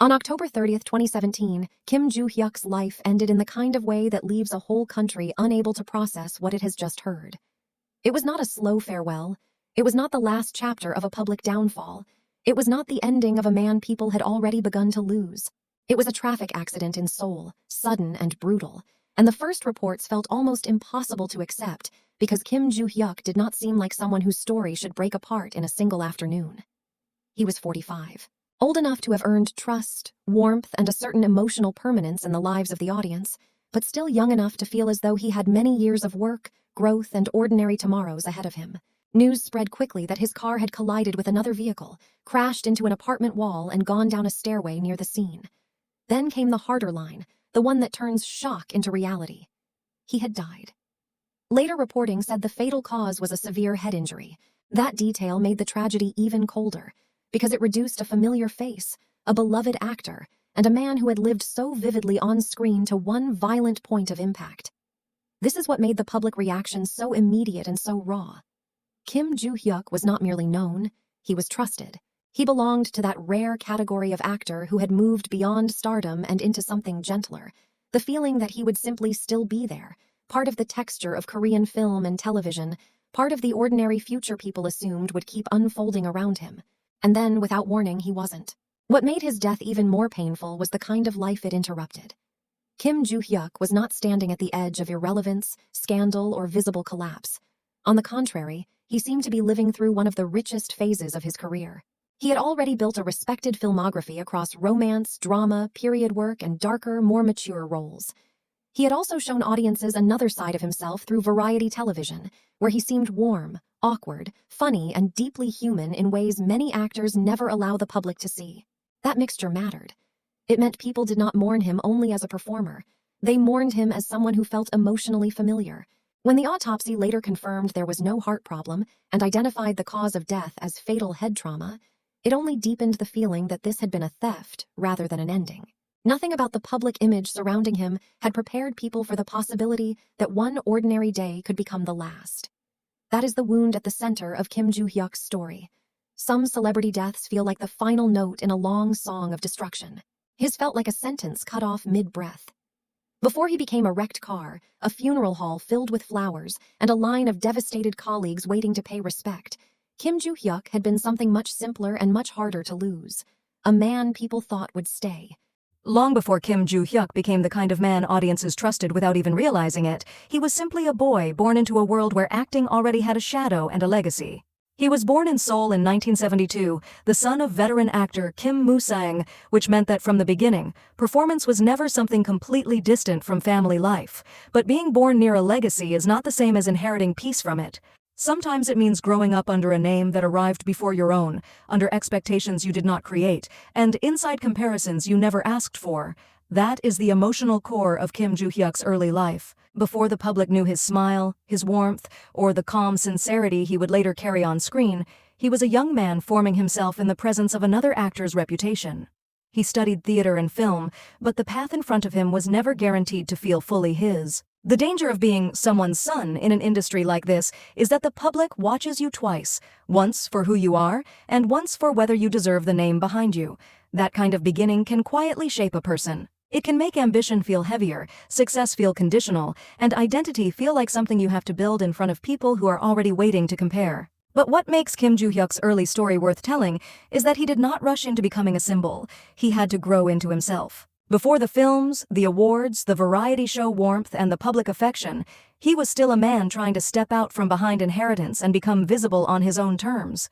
On October 30th, 2017, Kim Joo-hyuk's life ended in the kind of way that leaves a whole country unable to process what it has just heard. It was not a slow farewell. It was not the last chapter of a public downfall. It was not the ending of a man people had already begun to lose. It was a traffic accident in Seoul, sudden and brutal, and the first reports felt almost impossible to accept because Kim Joo-hyuk did not seem like someone whose story should break apart in a single afternoon. He was 45. Old enough to have earned trust, warmth, and a certain emotional permanence in the lives of the audience, but still young enough to feel as though he had many years of work, growth, and ordinary tomorrows ahead of him. News spread quickly that his car had collided with another vehicle, crashed into an apartment wall, and gone down a stairway near the scene. Then came the harder line, the one that turns shock into reality. He had died. Later reporting said the fatal cause was a severe head injury. That detail made the tragedy even colder, because it reduced a familiar face, a beloved actor, and a man who had lived so vividly on screen to one violent point of impact. This is what made the public reaction so immediate and so raw. Kim Joo-hyuk was not merely known, he was trusted. He belonged to that rare category of actor who had moved beyond stardom and into something gentler, the feeling that he would simply still be there, part of the texture of Korean film and television, part of the ordinary future people assumed would keep unfolding around him. And then, without warning, he wasn't. What made his death even more painful was the kind of life it interrupted. Kim Joo-hyuk was not standing at the edge of irrelevance, scandal, or visible collapse. On the contrary, he seemed to be living through one of the richest phases of his career. He had already built a respected filmography across romance, drama, period work, and darker, more mature roles. He had also shown audiences another side of himself through variety television, where he seemed warm, awkward, funny, and deeply human in ways many actors never allow the public to see. That mixture mattered. It meant people did not mourn him only as a performer. They mourned him as someone who felt emotionally familiar. When the autopsy later confirmed there was no heart problem and identified the cause of death as fatal head trauma, it only deepened the feeling that this had been a theft rather than an ending. Nothing about the public image surrounding him had prepared people for the possibility that one ordinary day could become the last. That is the wound at the center of Kim Joo-hyuk's story. Some celebrity deaths feel like the final note in a long song of destruction. His felt like a sentence cut off mid-breath. Before he became a wrecked car, a funeral hall filled with flowers, and a line of devastated colleagues waiting to pay respect, Kim Joo-hyuk had been something much simpler and much harder to lose. A man people thought would stay. Long before Kim Joo-hyuk became the kind of man audiences trusted without even realizing it, he was simply a boy born into a world where acting already had a shadow and a legacy. He was born in Seoul in 1972, the son of veteran actor Kim Mu-saeng, which meant that from the beginning, performance was never something completely distant from family life. But being born near a legacy is not the same as inheriting peace from it. Sometimes it means growing up under a name that arrived before your own, under expectations you did not create, and inside comparisons you never asked for. That is the emotional core of Kim Joo-hyuk's early life. Before the public knew his smile, his warmth, or the calm sincerity he would later carry on screen, he was a young man forming himself in the presence of another actor's reputation. He studied theater and film, but the path in front of him was never guaranteed to feel fully his. The danger of being someone's son in an industry like this is that the public watches you twice, once for who you are, and once for whether you deserve the name behind you. That kind of beginning can quietly shape a person. It can make ambition feel heavier, success feel conditional, and identity feel like something you have to build in front of people who are already waiting to compare. But what makes Kim Joo-hyuk's early story worth telling is that he did not rush into becoming a symbol. He had to grow into himself. Before the films, the awards, the variety show warmth, and the public affection, he was still a man trying to step out from behind inheritance and become visible on his own terms.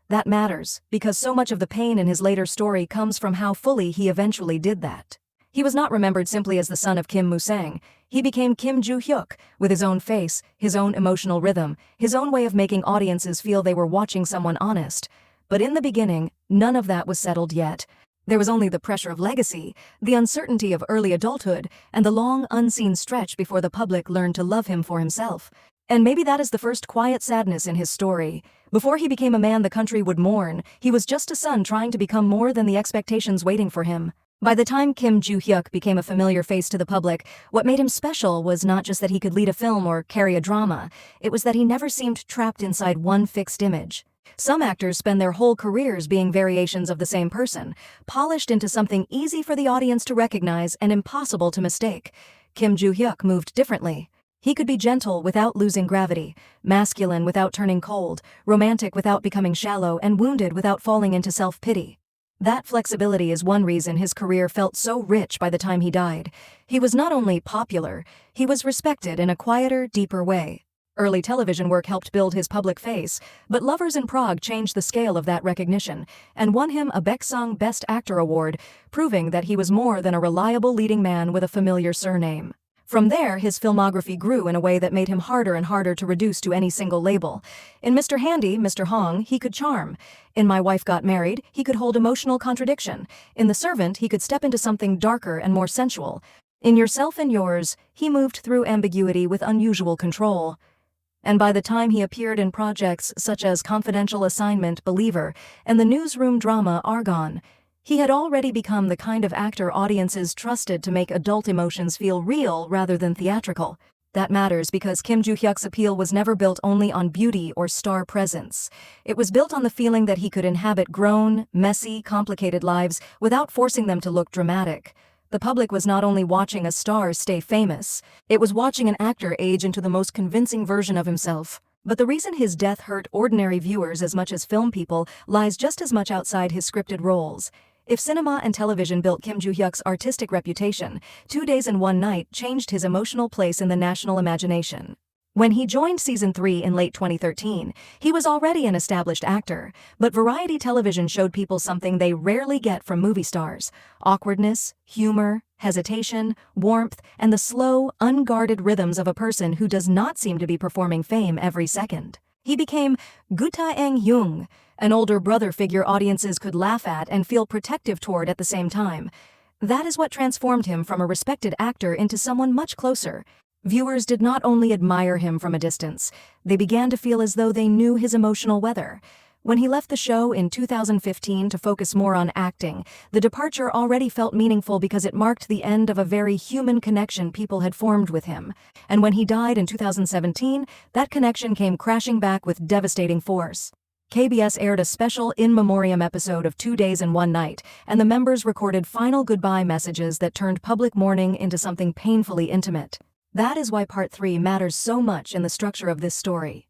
That matters, because so much of the pain in his later story comes from how fully he eventually did that. He was not remembered simply as the son of Kim Mu-saeng. He became Kim Joo-hyuk, with his own face, his own emotional rhythm, his own way of making audiences feel they were watching someone honest. But in the beginning, none of that was settled yet. There was only the pressure of legacy, the uncertainty of early adulthood, and the long, unseen stretch before the public learned to love him for himself. And maybe that is the first quiet sadness in his story. Before he became a man the country would mourn, he was just a son trying to become more than the expectations waiting for him. By the time Kim Joo-hyuk became a familiar face to the public, what made him special was not just that he could lead a film or carry a drama. It was that he never seemed trapped inside one fixed image. Some actors spend their whole careers being variations of the same person, polished into something easy for the audience to recognize and impossible to mistake. Kim Joo-hyuk moved differently. He could be gentle without losing gravity, masculine without turning cold, romantic without becoming shallow, and wounded without falling into self-pity. That flexibility is one reason his career felt so rich by the time he died. He was not only popular, he was respected in a quieter, deeper way. Early television work helped build his public face, but Lovers in Prague changed the scale of that recognition and won him a Baeksang Best Actor award, proving that he was more than a reliable leading man with a familiar surname. From there, his filmography grew in a way that made him harder and harder to reduce to any single label. In Mr. Handy, Mr. Hong, he could charm. In My Wife Got Married, he could hold emotional contradiction. In The Servant, he could step into something darker and more sensual. In Yourself and Yours, he moved through ambiguity with unusual control. And by the time he appeared in projects such as Confidential Assignment, Believer, and the newsroom drama Argonne, he had already become the kind of actor audiences trusted to make adult emotions feel real rather than theatrical. That matters because Kim Joo-hyuk's appeal was never built only on beauty or star presence. It was built on the feeling that he could inhabit grown, messy, complicated lives without forcing them to look dramatic. The public was not only watching a star stay famous, it was watching an actor age into the most convincing version of himself. But the reason his death hurt ordinary viewers as much as film people lies just as much outside his scripted roles. If cinema and television built Kim Joo-hyuk's artistic reputation, 2 Days and One Night changed his emotional place in the national imagination. When he joined Season 3 in late 2013, he was already an established actor, but variety television showed people something they rarely get from movie stars: awkwardness, humor, hesitation, warmth, and the slow, unguarded rhythms of a person who does not seem to be performing fame every second. He became Kdrama, an older brother figure audiences could laugh at and feel protective toward at the same time. That is what transformed him from a respected actor into someone much closer. Viewers did not only admire him from a distance, they began to feel as though they knew his emotional weather. When he left the show in 2015 to focus more on acting, the departure already felt meaningful because it marked the end of a very human connection people had formed with him. And when he died in 2017, that connection came crashing back with devastating force. KBS aired a special in memoriam episode of 2 Days and One Night, and the members recorded final goodbye messages that turned public mourning into something painfully intimate. That is why Part 3 matters so much in the structure of this story.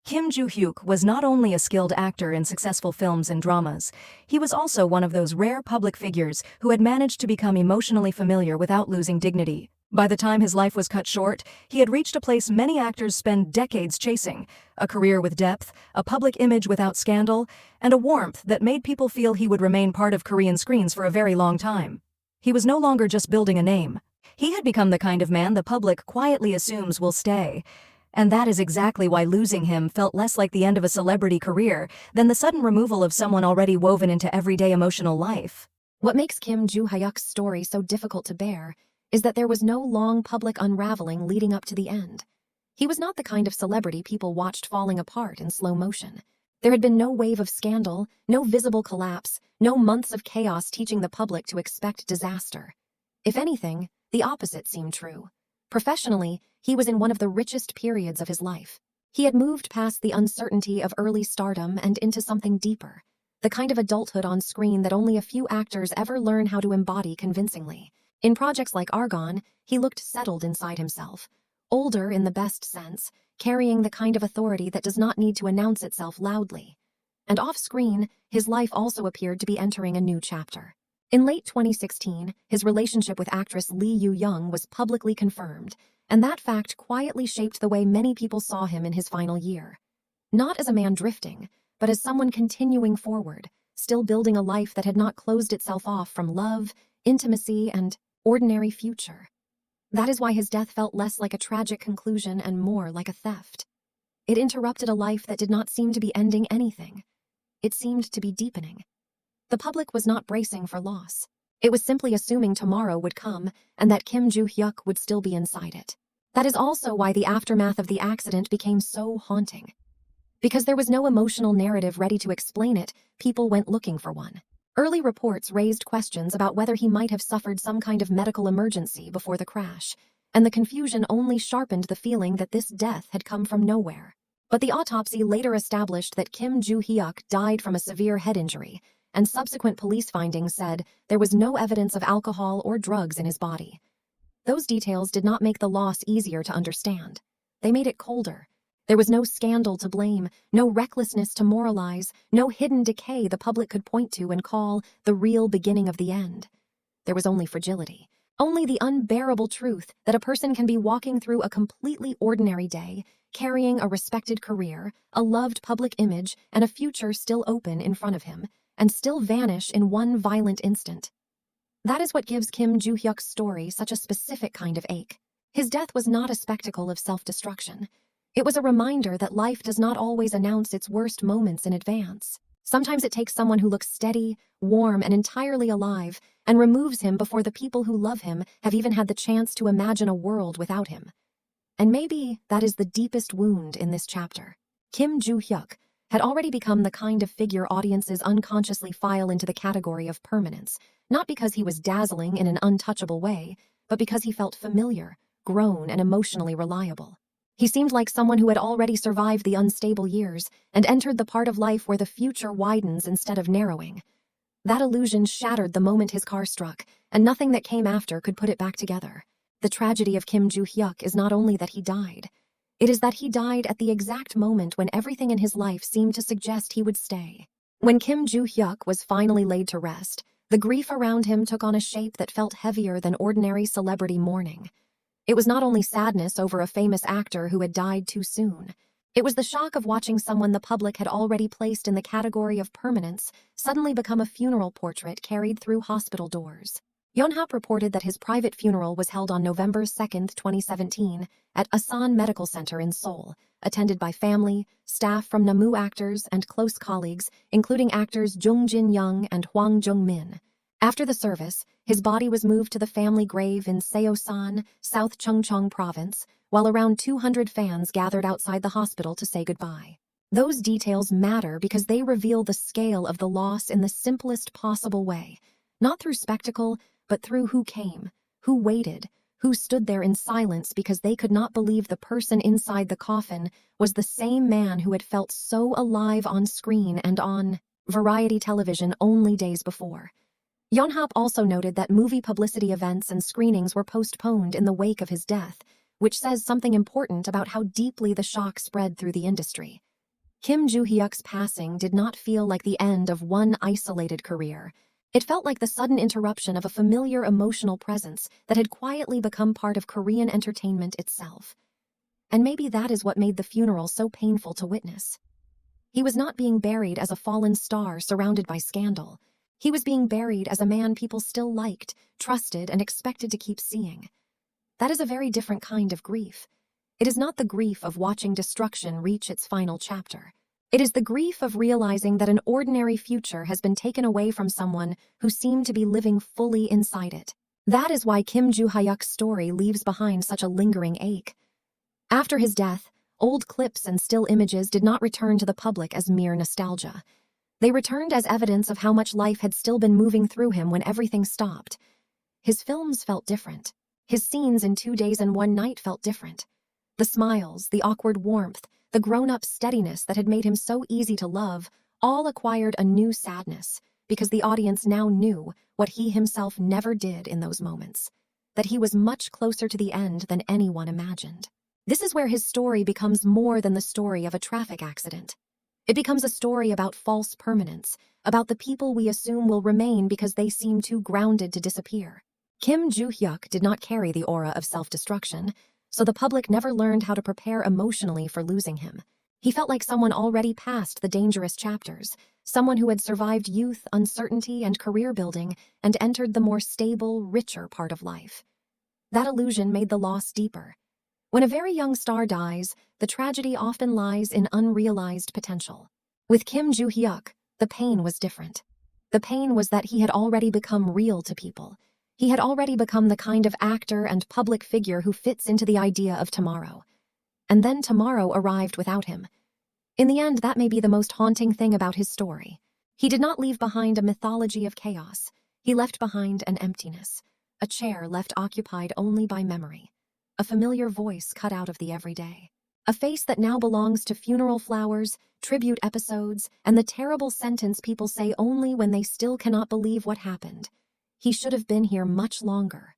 Kim Joo-hyuk was not only a skilled actor in successful films and dramas, he was also one of those rare public figures who had managed to become emotionally familiar without losing dignity. By the time his life was cut short, he had reached a place many actors spend decades chasing: a career with depth, a public image without scandal, and a warmth that made people feel he would remain part of Korean screens for a very long time. He was no longer just building a name. He had become the kind of man the public quietly assumes will stay. And that is exactly why losing him felt less like the end of a celebrity career than the sudden removal of someone already woven into everyday emotional life. What makes Kim Joo-hyuk's story so difficult to bear is that there was no long public unraveling leading up to the end. He was not the kind of celebrity people watched falling apart in slow motion. There had been no wave of scandal, no visible collapse, no months of chaos teaching the public to expect disaster. If anything, the opposite seemed true. Professionally, he was in one of the richest periods of his life. He had moved past the uncertainty of early stardom and into something deeper, the kind of adulthood on screen that only a few actors ever learn how to embody convincingly. In projects like Argonne, he looked settled inside himself, older in the best sense, carrying the kind of authority that does not need to announce itself loudly. And off-screen, his life also appeared to be entering a new chapter. In late 2016, his relationship with actress Lee Yoo-young was publicly confirmed, and that fact quietly shaped the way many people saw him in his final year. Not as a man drifting, but as someone continuing forward, still building a life that had not closed itself off from love, intimacy, and ordinary future. That is why his death felt less like a tragic conclusion and more like a theft. It interrupted a life that did not seem to be ending anything. It seemed to be deepening. The public was not bracing for loss. It was simply assuming tomorrow would come and that Kim Joo-hyuk would still be inside it. That is also why the aftermath of the accident became so haunting. Because there was no emotional narrative ready to explain it, people went looking for one. Early reports raised questions about whether he might have suffered some kind of medical emergency before the crash, and the confusion only sharpened the feeling that this death had come from nowhere. But the autopsy later established that Kim Joo-hyuk died from a severe head injury, and subsequent police findings said there was no evidence of alcohol or drugs in his body. Those details did not make the loss easier to understand. They made it colder. There was no scandal to blame, no recklessness to moralize, no hidden decay the public could point to and call the real beginning of the end. There was only fragility, only the unbearable truth that a person can be walking through a completely ordinary day, carrying a respected career, a loved public image, and a future still open in front of him, and still vanish in one violent instant. That is what gives Kim Joo-hyuk's story such a specific kind of ache. His death was not a spectacle of self-destruction. It was a reminder that life does not always announce its worst moments in advance. Sometimes it takes someone who looks steady, warm, and entirely alive, and removes him before the people who love him have even had the chance to imagine a world without him. And maybe that is the deepest wound in this chapter. Kim Joo-hyuk had already become the kind of figure audiences unconsciously file into the category of permanence, not because he was dazzling in an untouchable way, but because he felt familiar, grown, and emotionally reliable. He seemed like someone who had already survived the unstable years and entered the part of life where the future widens instead of narrowing. That illusion shattered the moment his car struck, and nothing that came after could put it back together. The tragedy of Kim Joo-hyuk is not only that he died. It is that he died at the exact moment when everything in his life seemed to suggest he would stay. When Kim Joo-hyuk was finally laid to rest, the grief around him took on a shape that felt heavier than ordinary celebrity mourning. It was not only sadness over a famous actor who had died too soon. It was the shock of watching someone the public had already placed in the category of permanence suddenly become a funeral portrait carried through hospital doors. Yonhap reported that his private funeral was held on November 2, 2017, at Asan Medical Center in Seoul, attended by family, staff from Namu actors, and close colleagues, including actors Jung Jin-young and Hwang Jung-min. After the service, his body was moved to the family grave in Seosan, South Chungcheong Province, while around 200 fans gathered outside the hospital to say goodbye. Those details matter because they reveal the scale of the loss in the simplest possible way, not through spectacle, but through who came, who waited, who stood there in silence because they could not believe the person inside the coffin was the same man who had felt so alive on screen and on variety television only days before. Yonhap also noted that movie publicity events and screenings were postponed in the wake of his death, which says something important about how deeply the shock spread through the industry. Kim Joo-hyuk's passing did not feel like the end of one isolated career. It felt like the sudden interruption of a familiar emotional presence that had quietly become part of Korean entertainment itself. And maybe that is what made the funeral so painful to witness. He was not being buried as a fallen star surrounded by scandal. He was being buried as a man people still liked, trusted, and expected to keep seeing. That is a very different kind of grief. It is not the grief of watching destruction reach its final chapter. It is the grief of realizing that an ordinary future has been taken away from someone who seemed to be living fully inside it. That is why Kim Joo-hyuk's story leaves behind such a lingering ache. After his death, old clips and still images did not return to the public as mere nostalgia. They returned as evidence of how much life had still been moving through him when everything stopped. His films felt different. His scenes in 2 Days and One Night felt different. The smiles, the awkward warmth, the grown-up steadiness that had made him so easy to love, all acquired a new sadness, because the audience now knew what he himself never did in those moments, that he was much closer to the end than anyone imagined. This is where his story becomes more than the story of a traffic accident. It becomes a story about false permanence, about the people we assume will remain because they seem too grounded to disappear. Kim Joo-hyuk did not carry the aura of self-destruction, so the public never learned how to prepare emotionally for losing him. He felt like someone already past the dangerous chapters, someone who had survived youth, uncertainty, and career building and entered the more stable, richer part of life. That illusion made the loss deeper. When a very young star dies, the tragedy often lies in unrealized potential. With Kim Joo-hyuk, the pain was different. The pain was that he had already become real to people. He had already become the kind of actor and public figure who fits into the idea of tomorrow. And then tomorrow arrived without him. In the end, that may be the most haunting thing about his story. He did not leave behind a mythology of chaos. He left behind an emptiness, a chair left occupied only by memory, a familiar voice cut out of the everyday, A face that now belongs to funeral flowers, tribute episodes, and the terrible sentence people say only when they still cannot believe what happened. He should have been here much longer.